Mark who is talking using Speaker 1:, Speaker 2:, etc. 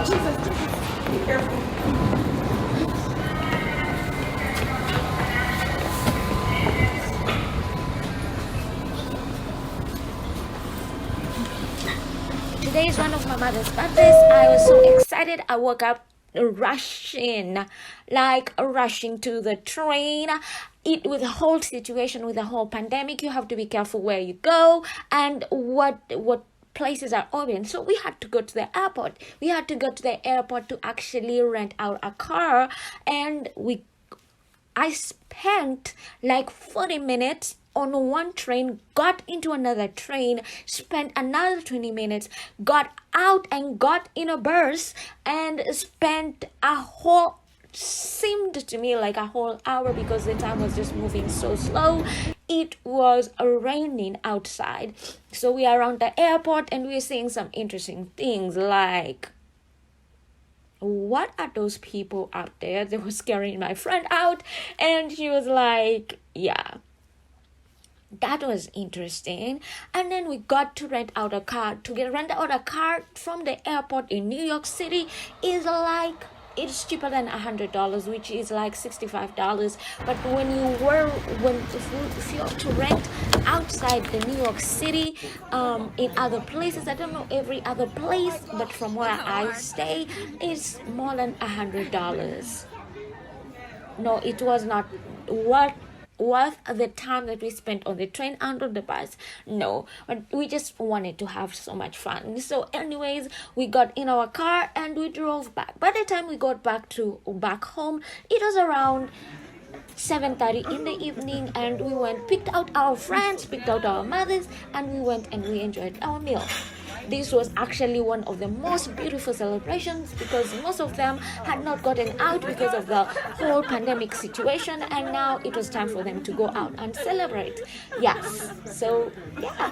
Speaker 1: Be careful.
Speaker 2: Today is one of my mother's birthdays. I was so excited. I woke up rushing to the train. With the whole situation, with the whole pandemic, you have to be careful where you go and what places are open. So we had to go to the airport. We had to go to the airport to actually rent out a car, and I spent like 40 minutes on one train, got into another train, spent another 20 minutes, got out and got in a bus, and spent seemed to me like a whole hour because the time was just moving so slow. It was raining outside. So we are around the airport and we're seeing some interesting things like, what are those people out there? They were scaring my friend out, and she was like, yeah, that was interesting. And then we got to rent out a car. To rent out a car from the airport in New York City is like, it's cheaper than $100, which is like $65. But if you have to rent outside the New York City, in other places, I don't know every other place, but from where I stay, it's more than $100. No, it was not worth the time that we spent on the train and on the bus. No, but we just wanted to have so much fun. So anyways, we got in our car and we drove back. By the time we got back home, it was around 7:30 in the evening, and we picked out our friends, picked out our mothers, and we went and we enjoyed our meal. This was actually one of the most beautiful celebrations because most of them had not gotten out because of the whole pandemic situation, and now it was time for them to go out and celebrate. Yes, so yeah.